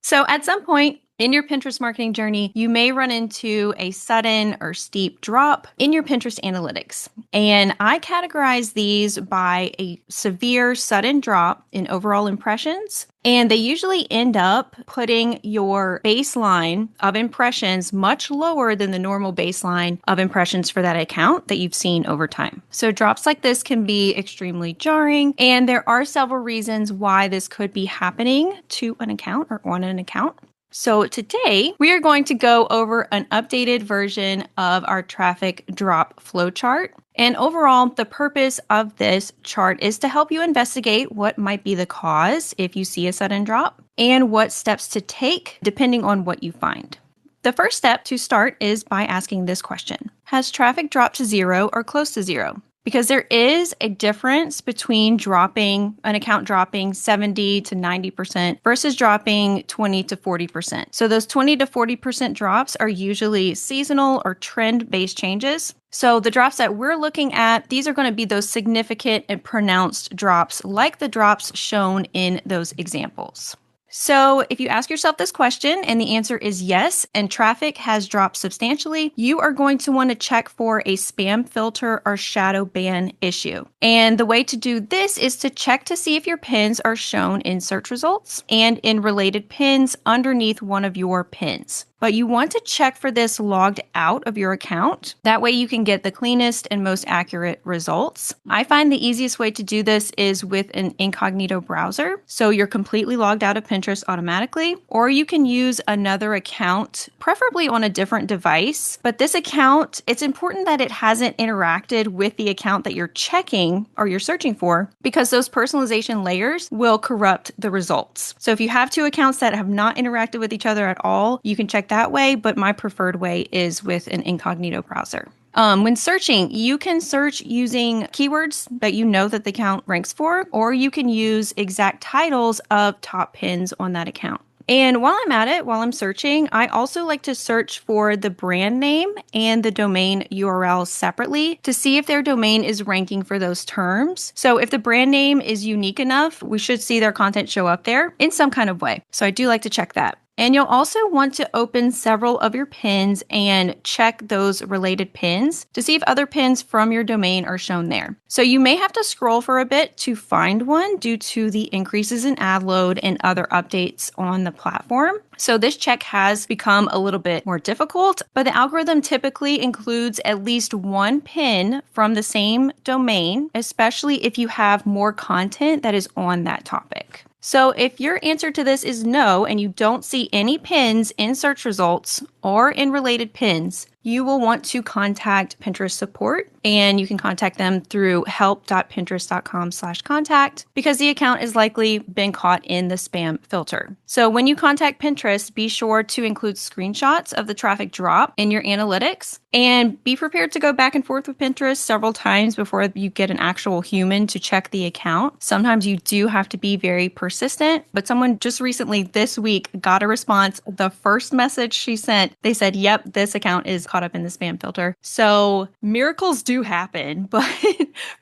So at some point in your Pinterest marketing journey, you may run into a sudden or steep drop in your Pinterest analytics. And I categorize these by a severe sudden drop in overall impressions. And they usually end up putting your baseline of impressions much lower than the normal baseline of impressions for that account that you've seen over time. So drops like this can be extremely jarring. And there are several reasons why this could be happening to an account or on an account. So today we are going to go over an updated version of our traffic drop flowchart. And overall, the purpose of this chart is to help you investigate what might be the cause if you see a sudden drop and what steps to take depending on what you find. The first step to start is by asking this question: has traffic dropped to zero or close to zero? Because there is a difference between an account dropping 70 to 90% versus dropping 20 to 40%. So those 20 to 40% drops are usually seasonal or trend-based changes. So the drops that we're looking at, these are going to be those significant and pronounced drops like the drops shown in those examples. So if you ask yourself this question and the answer is yes, and traffic has dropped substantially, you are going to want to check for a spam filter or shadow ban issue. And the way to do this is to check to see if your pins are shown in search results and in related pins underneath one of your pins. But you want to check for this logged out of your account. That way you can get the cleanest and most accurate results. I find the easiest way to do this is with an incognito browser. So you're completely logged out of Pinterest automatically, or you can use another account, preferably on a different device. But this account, it's important that it hasn't interacted with the account that you're checking or you're searching for, because those personalization layers will corrupt the results. So if you have two accounts that have not interacted with each other at all, you can check that way, but my preferred way is with an incognito browser. When searching, you can search using keywords that you know that the account ranks for, or you can use exact titles of top pins on that account. And while I'm at it, while I'm searching, I also like to search for the brand name and the domain URL separately to see if their domain is ranking for those terms. So if the brand name is unique enough, we should see their content show up there in some kind of way. So I do like to check that. And you'll also want to open several of your pins and check those related pins to see if other pins from your domain are shown there. So you may have to scroll for a bit to find one due to the increases in ad load and other updates on the platform. So this check has become a little bit more difficult, but the algorithm typically includes at least one pin from the same domain, especially if you have more content that is on that topic. So if your answer to this is no and you don't see any pins in search results or in related pins, you will want to contact Pinterest support, and you can contact them through help.pinterest.com/contact because the account has likely been caught in the spam filter. So when you contact Pinterest, be sure to include screenshots of the traffic drop in your analytics, and be prepared to go back and forth with Pinterest several times before you get an actual human to check the account. Sometimes you do have to be very persistent, but someone just recently this week got a response. The first message she sent, they said, yep, this account is caught up in the spam filter. So miracles do happen, but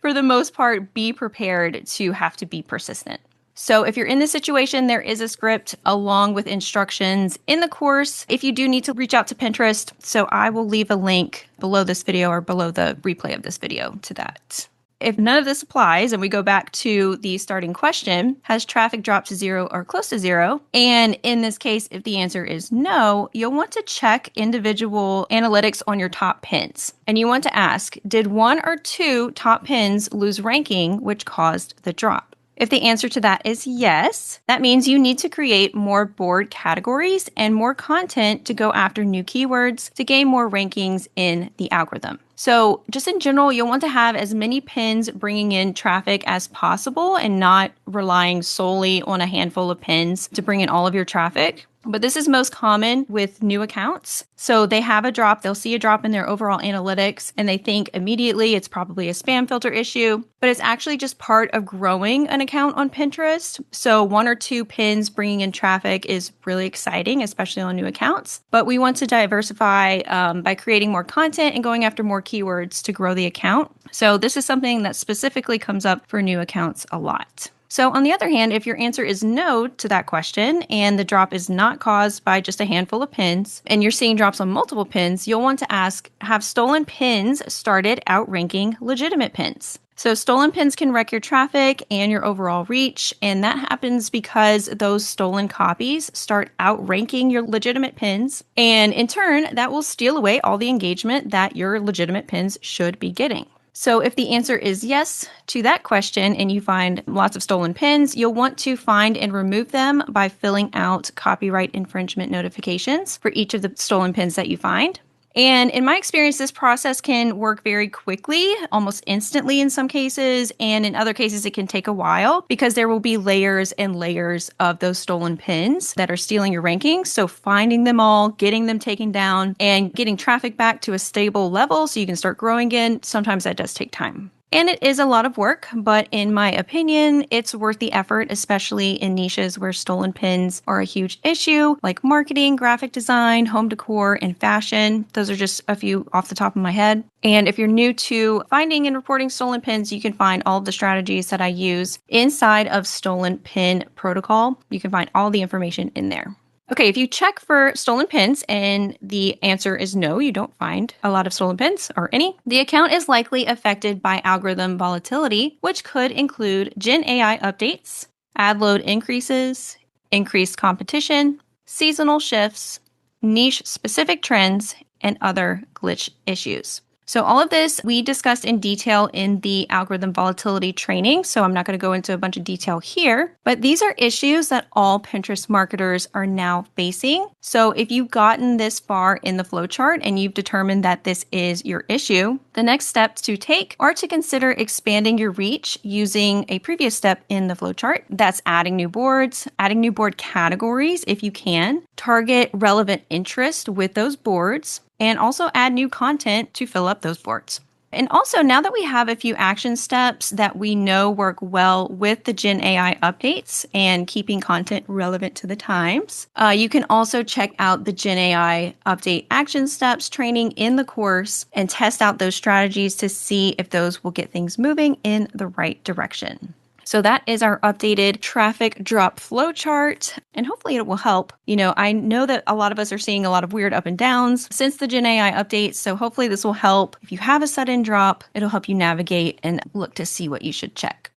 for the most part, be prepared to have to be persistent. So if you're in this situation, there is a script along with instructions in the course if you do need to reach out to Pinterest. So I will leave a link below this video or below the replay of this video to that. If none of this applies and we go back to the starting question, has traffic dropped to zero or close to zero? And in this case, if the answer is no, you'll want to check individual analytics on your top pins. And you want to ask, did one or two top pins lose ranking, which caused the drop? If the answer to that is yes, that means you need to create more board categories and more content to go after new keywords to gain more rankings in the algorithm. So just in general, you'll want to have as many pins bringing in traffic as possible and not relying solely on a handful of pins to bring in all of your traffic. But this is most common with new accounts. So they have a drop, they'll see a drop in their overall analytics, and they think immediately it's probably a spam filter issue, but it's actually just part of growing an account on Pinterest. So one or two pins bringing in traffic is really exciting, especially on new accounts. But we want to diversify by creating more content and going after more keywords to grow the account. So this is something that specifically comes up for new accounts a lot. So, on the other hand, if your answer is no to that question and the drop is not caused by just a handful of pins and you're seeing drops on multiple pins, you'll want to ask, have stolen pins started outranking legitimate pins? So, stolen pins can wreck your traffic and your overall reach, and that happens because those stolen copies start outranking your legitimate pins, and in turn, that will steal away all the engagement that your legitimate pins should be getting. So, if the answer is yes to that question and you find lots of stolen pins, you'll want to find and remove them by filling out copyright infringement notifications for each of the stolen pins that you find. And in my experience, this process can work very quickly, almost instantly in some cases, and in other cases, it can take a while because there will be layers and layers of those stolen pins that are stealing your rankings. So finding them all, getting them taken down, and getting traffic back to a stable level so you can start growing again, sometimes that does take time. And it is a lot of work, but in my opinion, it's worth the effort, especially in niches where stolen pins are a huge issue, like marketing, graphic design, home decor, and fashion. Those are just a few off the top of my head. And if you're new to finding and reporting stolen pins, you can find all of the strategies that I use inside of Stolen Pin Protocol. You can find all the information in there. Okay, if you check for stolen pins and the answer is no, you don't find a lot of stolen pins or any, the account is likely affected by algorithm volatility, which could include Gen AI updates, ad load increases, increased competition, seasonal shifts, niche specific trends, and other glitch issues. So all of this we discussed in detail in the algorithm volatility training, so I'm not going to go into a bunch of detail here, but these are issues that all Pinterest marketers are now facing. So if you've gotten this far in the flowchart and you've determined that this is your issue, the next steps to take are to consider expanding your reach using a previous step in the flowchart. That's adding new boards, adding new board categories if you can, target relevant interest with those boards, and also add new content to fill up those boards. And also, now that we have a few action steps that we know work well with the Gen AI updates and keeping content relevant to the times, you can also check out the Gen AI update action steps training in the course and test out those strategies to see if those will get things moving in the right direction. So that is our updated traffic drop flow chart, and hopefully it will help. I know that a lot of us are seeing a lot of weird up and downs since the Gen AI update, so hopefully this will help. If you have a sudden drop, it'll help you navigate and look to see what you should check.